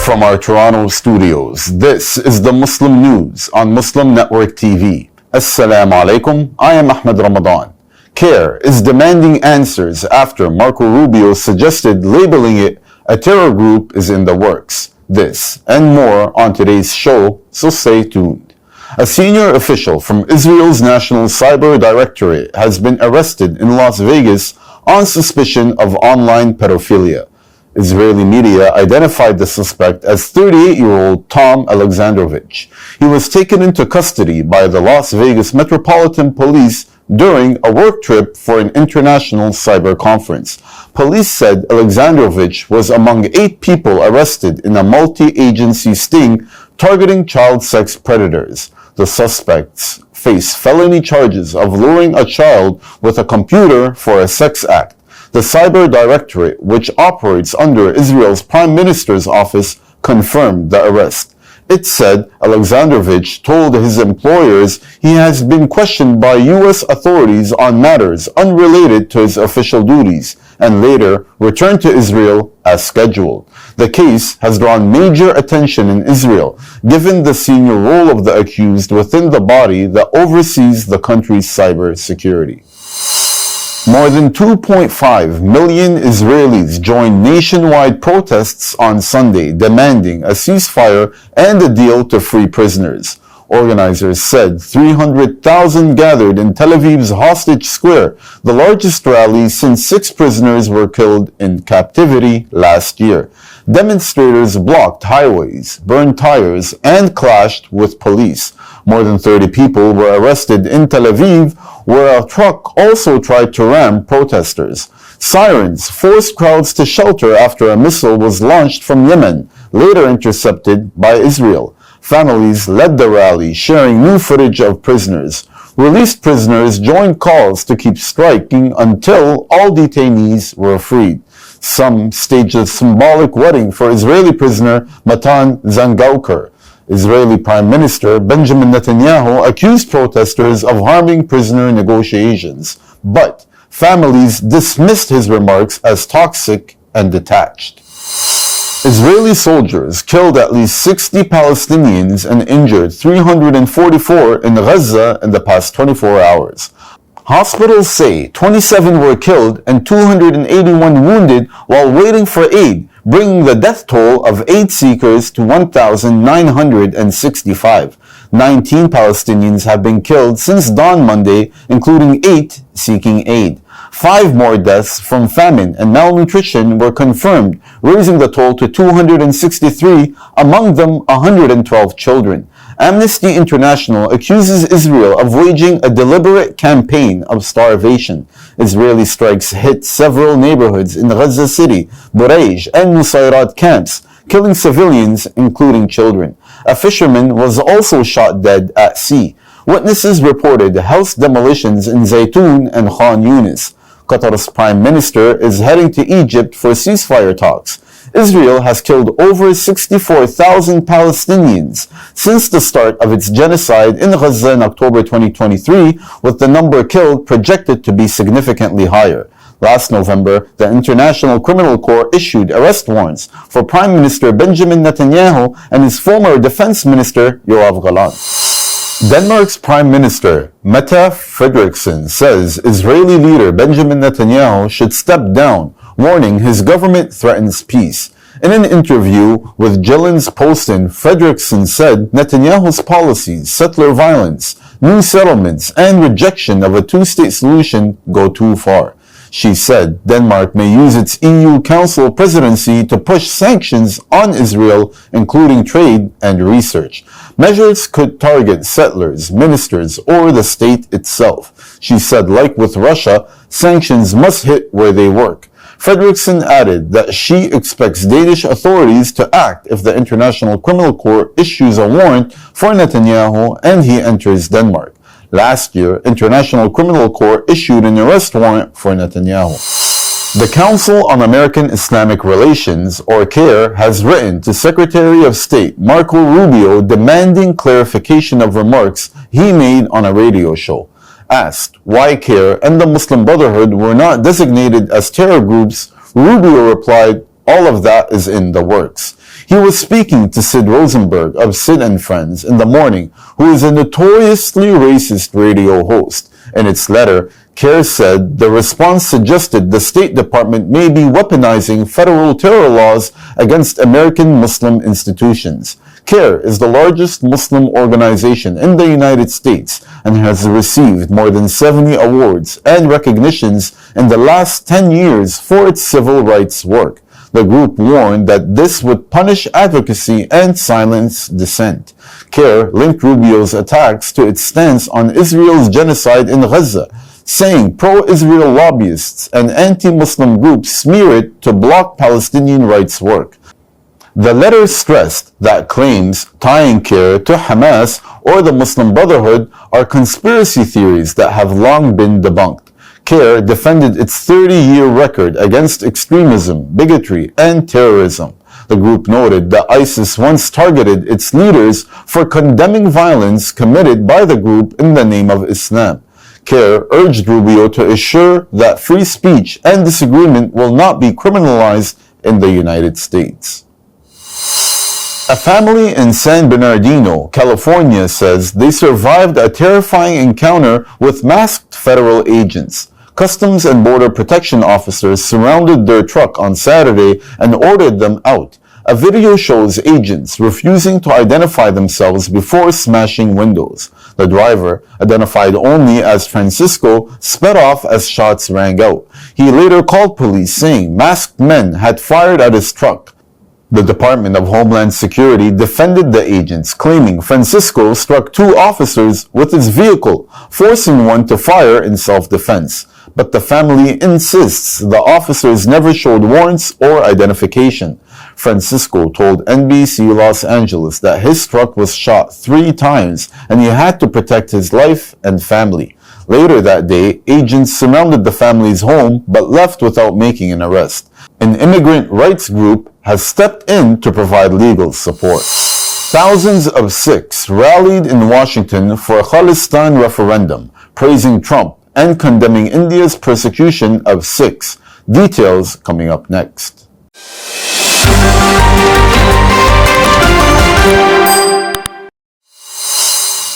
From our Toronto studios, this is the Muslim News on Muslim Network TV. Assalamu alaikum, I am Ahmed Ramadan. CAIR is demanding answers after Marco Rubio suggested labeling it a terror group is in the works. This and more on today's show, so stay tuned. A senior official from Israel's National Cyber Directorate has been arrested in Las Vegas on suspicion of online pedophilia. Israeli media identified the suspect as 38-year-old Tom Alexandrovich. He was taken into custody by the Las Vegas Metropolitan Police during a work trip for an international cyber conference. Police said Alexandrovich was among 8 people arrested in a multi-agency sting targeting child sex predators. The suspects face felony charges of luring a child with a computer for a sex act. The Cyber Directorate, which operates under Israel's Prime Minister's office, confirmed the arrest. It said Alexandrovich told his employers he has been questioned by U.S. authorities on matters unrelated to his official duties and later returned to Israel as scheduled. The case has drawn major attention in Israel, given the senior role of the accused within the body that oversees the country's cyber security. More than 2.5 million Israelis joined nationwide protests on Sunday demanding a ceasefire and a deal to free prisoners. Organizers said 300,000 gathered in Tel Aviv's Hostage Square, the largest rally since 6 prisoners were killed in captivity last year. Demonstrators blocked highways, burned tires, and clashed with police. More than 30 people were arrested in Tel Aviv, where a truck also tried to ram protesters. Sirens forced crowds to shelter after a missile was launched from Yemen, later intercepted by Israel. Families led the rally, sharing new footage of prisoners. Released prisoners joined calls to keep striking until all detainees were freed. Some staged a symbolic wedding for Israeli prisoner Matan Zangaukar. Israeli Prime Minister Benjamin Netanyahu accused protesters of harming prisoner negotiations, but families dismissed his remarks as toxic and detached. Israeli soldiers killed at least 60 Palestinians and injured 344 in Gaza in the past 24 hours. Hospitals say 27 were killed and 281 wounded while waiting for aid, bringing the death toll of aid seekers to 1,965. 19 Palestinians have been killed since dawn Monday, including 8 seeking aid. 5 more deaths from famine and malnutrition were confirmed, raising the toll to 263, among them 112 children. Amnesty International accuses Israel of waging a deliberate campaign of starvation. Israeli strikes hit several neighborhoods in Gaza City, Bureij, and Nusayrat camps, killing civilians, including children. A fisherman was also shot dead at sea. Witnesses reported house demolitions in Zaytun and Khan Yunis. Qatar's Prime Minister is heading to Egypt for ceasefire talks. Israel has killed over 64,000 Palestinians since the start of its genocide in Gaza in October 2023, with the number killed projected to be significantly higher. Last November, the International Criminal Court issued arrest warrants for Prime Minister Benjamin Netanyahu and his former Defense Minister Yoav Gallant. Denmark's Prime Minister Mette Frederiksen says Israeli leader Benjamin Netanyahu should step down, warning his government threatens peace. In an interview with Jyllands-Posten, Frederiksen said Netanyahu's policies, settler violence, new settlements, and rejection of a two-state solution go too far. She said Denmark may use its EU Council presidency to push sanctions on Israel, including trade and research. Measures could target settlers, ministers, or the state itself. She said, like with Russia, sanctions must hit where they work. Frederiksen added that she expects Danish authorities to act if the International Criminal Court issues a warrant for Netanyahu and he enters Denmark. Last year, International Criminal Court issued an arrest warrant for Netanyahu. The Council on American Islamic Relations, or CAIR, has written to Secretary of State Marco Rubio demanding clarification of remarks he made on a radio show. Asked why CAIR and the Muslim Brotherhood were not designated as terror groups, Rubio replied, "All of that is in the works." He was speaking to Sid Rosenberg of Sid and Friends in the morning, who is a notoriously racist radio host. In its letter, CAIR said the response suggested the State Department may be weaponizing federal terror laws against American Muslim institutions. CAIR is the largest Muslim organization in the United States and has received more than 70 awards and recognitions in the last 10 years for its civil rights work. The group warned that this would punish advocacy and silence dissent. CAIR linked Rubio's attacks to its stance on Israel's genocide in Gaza, saying pro-Israel lobbyists and anti-Muslim groups smear it to block Palestinian rights work. The letter stressed that claims tying CAIR to Hamas or the Muslim Brotherhood are conspiracy theories that have long been debunked. CAIR defended its 30-year record against extremism, bigotry, and terrorism. The group noted that ISIS once targeted its leaders for condemning violence committed by the group in the name of Islam. CAIR urged Rubio to assure that free speech and disagreement will not be criminalized in the United States. A family in San Bernardino, California says they survived a terrifying encounter with masked federal agents. Customs and Border Protection officers surrounded their truck on Saturday and ordered them out. A video shows agents refusing to identify themselves before smashing windows. The driver, identified only as Francisco, sped off as shots rang out. He later called police saying masked men had fired at his truck. The Department of Homeland Security defended the agents, claiming Francisco struck two officers with his vehicle, forcing one to fire in self-defense. But the family insists the officers never showed warrants or identification. Francisco told NBC Los Angeles that his truck was shot 3 times and he had to protect his life and family. Later that day, agents surrounded the family's home but left without making an arrest. An immigrant rights group has stepped in to provide legal support. Thousands of Sikhs rallied in Washington for a Khalistan referendum, praising Trump and condemning India's persecution of Sikhs. Details coming up next.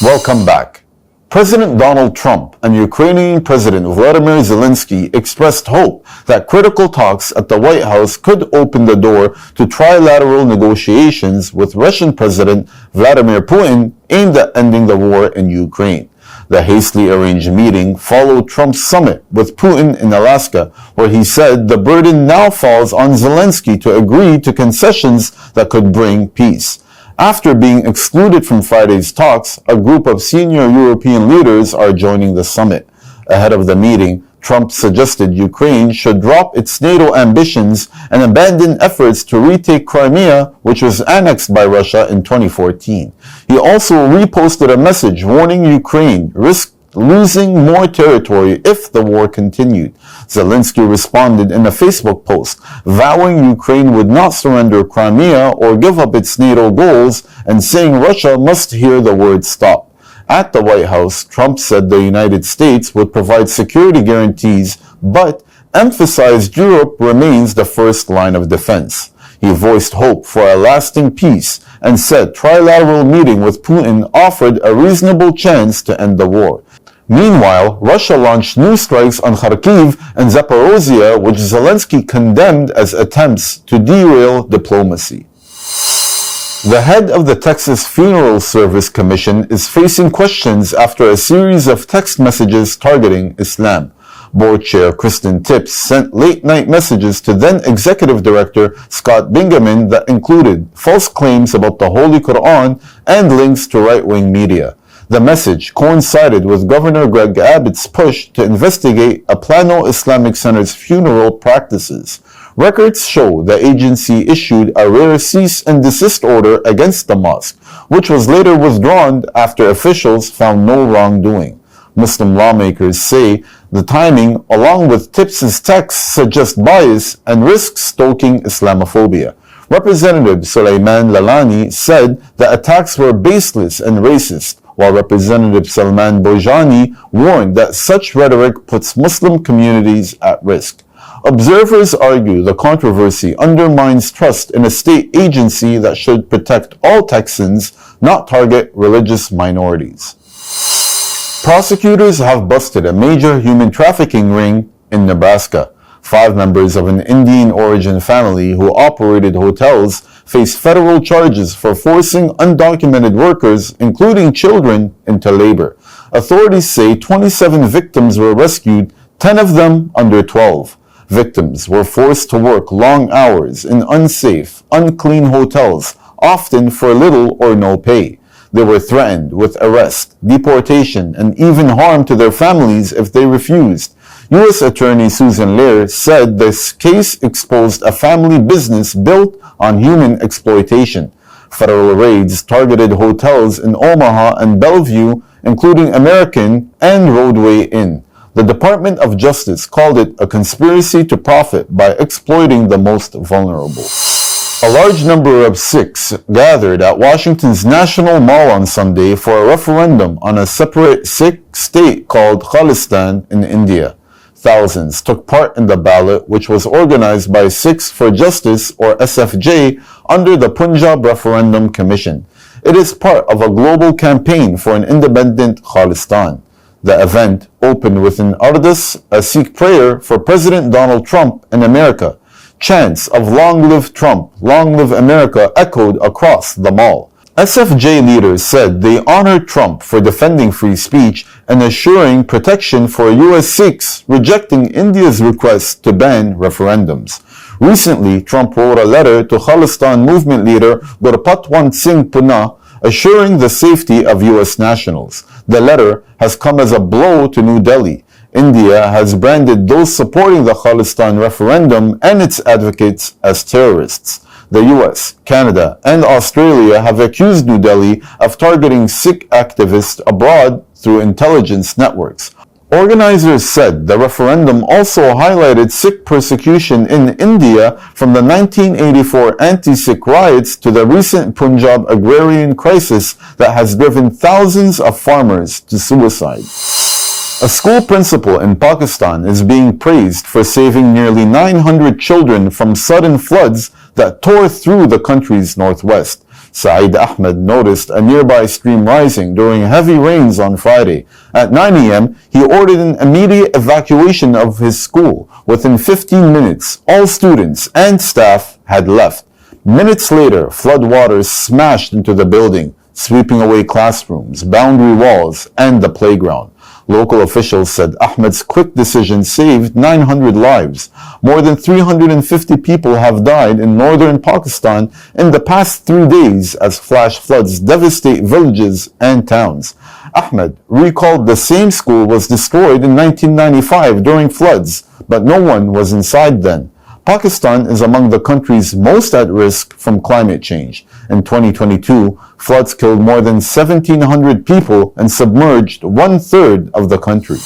Welcome back. President Donald Trump and Ukrainian President Volodymyr Zelensky expressed hope that critical talks at the White House could open the door to trilateral negotiations with Russian President Vladimir Putin aimed at ending the war in Ukraine. The hastily arranged meeting followed Trump's summit with Putin in Alaska, where he said the burden now falls on Zelensky to agree to concessions that could bring peace. After being excluded from Friday's talks, a group of senior European leaders are joining the summit. Ahead of the meeting, Trump suggested Ukraine should drop its NATO ambitions and abandon efforts to retake Crimea, which was annexed by Russia in 2014. He also reposted a message warning Ukraine risked losing more territory if the war continued. Zelensky responded in a Facebook post, vowing Ukraine would not surrender Crimea or give up its NATO goals and saying Russia must hear the word stop. At the White House, Trump said the United States would provide security guarantees, but emphasized Europe remains the first line of defense. He voiced hope for a lasting peace and said trilateral meeting with Putin offered a reasonable chance to end the war. Meanwhile, Russia launched new strikes on Kharkiv and Zaporozhye, which Zelensky condemned as attempts to derail diplomacy. The head of the Texas Funeral Service Commission is facing questions after a series of text messages targeting Islam. Board Chair Kristen Tips sent late-night messages to then-Executive Director Scott Bingaman that included false claims about the Holy Quran and links to right-wing media. The message coincided with Governor Greg Abbott's push to investigate a Plano Islamic Center's funeral practices. Records show the agency issued a rare cease and desist order against the mosque, which was later withdrawn after officials found no wrongdoing. Muslim lawmakers say the timing, along with Tips's texts, suggests bias and risks stoking Islamophobia. Representative Sulaiman Lalani said the attacks were baseless and racist, while Representative Salman Bojani warned that such rhetoric puts Muslim communities at risk. Observers argue the controversy undermines trust in a state agency that should protect all Texans, not target religious minorities. Prosecutors have busted a major human trafficking ring in Nebraska. 5 members of an Indian origin family who operated hotels face federal charges for forcing undocumented workers, including children, into labor. Authorities say 27 victims were rescued, 10 of them under 12. Victims were forced to work long hours in unsafe, unclean hotels, often for little or no pay. They were threatened with arrest, deportation, and even harm to their families if they refused. U.S. Attorney Susan Lehr said this case exposed a family business built on human exploitation. Federal raids targeted hotels in Omaha and Bellevue, including American and Roadway Inn. The Department of Justice called it a conspiracy to profit by exploiting the most vulnerable. A large number of Sikhs gathered at Washington's National Mall on Sunday for a referendum on a separate Sikh state called Kalistan in India. Thousands took part in the ballot, which was organized by Sikhs for Justice, or SFJ, under the Punjab Referendum Commission. It is part of a global campaign for an independent Khalistan. The event opened with an Ardas, a Sikh prayer for President Donald Trump in America. Chants of "Long live Trump, long live America" echoed across the mall. SFJ leaders said they honored Trump for defending free speech and assuring protection for U.S. Sikhs, rejecting India's request to ban referendums. Recently, Trump wrote a letter to Khalistan movement leader Gurpatwant Singh Punna, assuring the safety of U.S. nationals. The letter has come as a blow to New Delhi. India has branded those supporting the Khalistan referendum and its advocates as terrorists. The US, Canada, and Australia have accused New Delhi of targeting Sikh activists abroad through intelligence networks. Organizers said the referendum also highlighted Sikh persecution in India, from the 1984 anti-Sikh riots to the recent Punjab agrarian crisis that has driven thousands of farmers to suicide. A school principal in Pakistan is being praised for saving nearly 900 children from sudden floods that tore through the country's northwest. Saeed Ahmed noticed a nearby stream rising during heavy rains on Friday. At 9 a.m., he ordered an immediate evacuation of his school. Within 15 minutes, all students and staff had left. Minutes later, floodwaters smashed into the building, sweeping away classrooms, boundary walls, and the playground. Local officials said Ahmed's quick decision saved 900 lives. More than 350 people have died in northern Pakistan in the past 3 days as flash floods devastate villages and towns. Ahmed recalled the same school was destroyed in 1995 during floods, but no one was inside then. Pakistan is among the countries most at risk from climate change. In 2022, floods killed more than 1,700 people and submerged 1/3 of the country.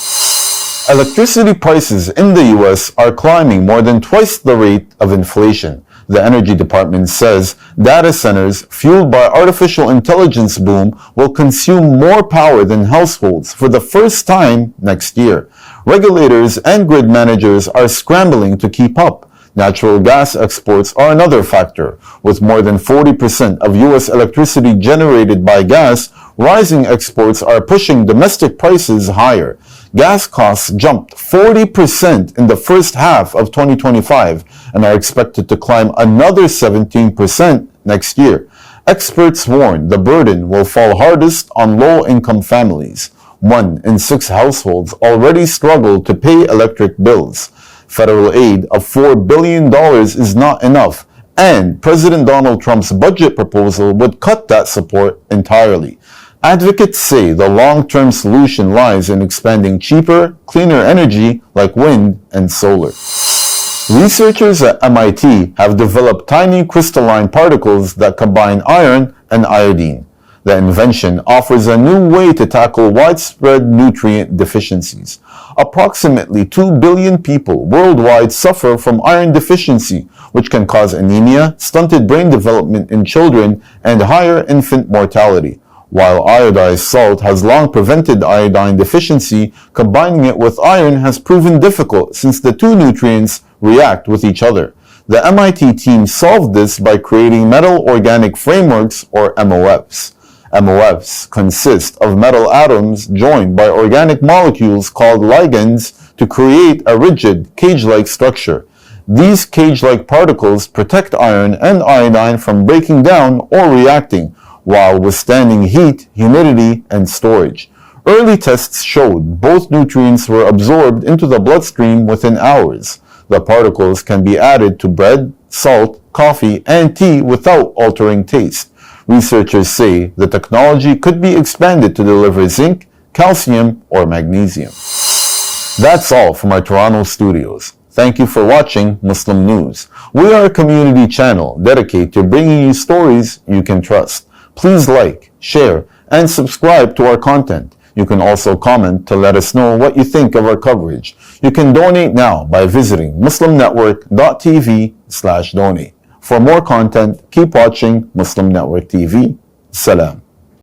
Electricity prices in the US are climbing more than twice the rate of inflation. The Energy Department says data centers fueled by artificial intelligence boom will consume more power than households for the first time next year. Regulators and grid managers are scrambling to keep up. Natural gas exports are another factor. With more than 40% of U.S. electricity generated by gas, rising exports are pushing domestic prices higher. Gas costs jumped 40% in the first half of 2025 and are expected to climb another 17% next year. Experts warn the burden will fall hardest on low-income families. 1 in 6 households already struggle to pay electric bills. Federal aid of $4 billion is not enough, and President Donald Trump's budget proposal would cut that support entirely. Advocates say the long-term solution lies in expanding cheaper, cleaner energy like wind and solar. Researchers at MIT have developed tiny crystalline particles that combine iron and iodine. The invention offers a new way to tackle widespread nutrient deficiencies. Approximately 2 billion people worldwide suffer from iron deficiency, which can cause anemia, stunted brain development in children, and higher infant mortality. While iodized salt has long prevented iodine deficiency, combining it with iron has proven difficult since the two nutrients react with each other. The MIT team solved this by creating metal organic frameworks, or MOFs. MOFs consist of metal atoms joined by organic molecules called ligands to create a rigid, cage-like structure. These cage-like particles protect iron and iodine from breaking down or reacting, while withstanding heat, humidity, and storage. Early tests showed both nutrients were absorbed into the bloodstream within hours. The particles can be added to bread, salt, coffee, and tea without altering taste. Researchers say the technology could be expanded to deliver zinc, calcium, or magnesium. That's all from our Toronto studios. Thank you for watching Muslim News. We are a community channel dedicated to bringing you stories you can trust. Please like, share, and subscribe to our content. You can also comment to let us know what you think of our coverage. You can donate now by visiting muslimnetwork.tv/donate. For more content, keep watching Muslim Network TV. Salam.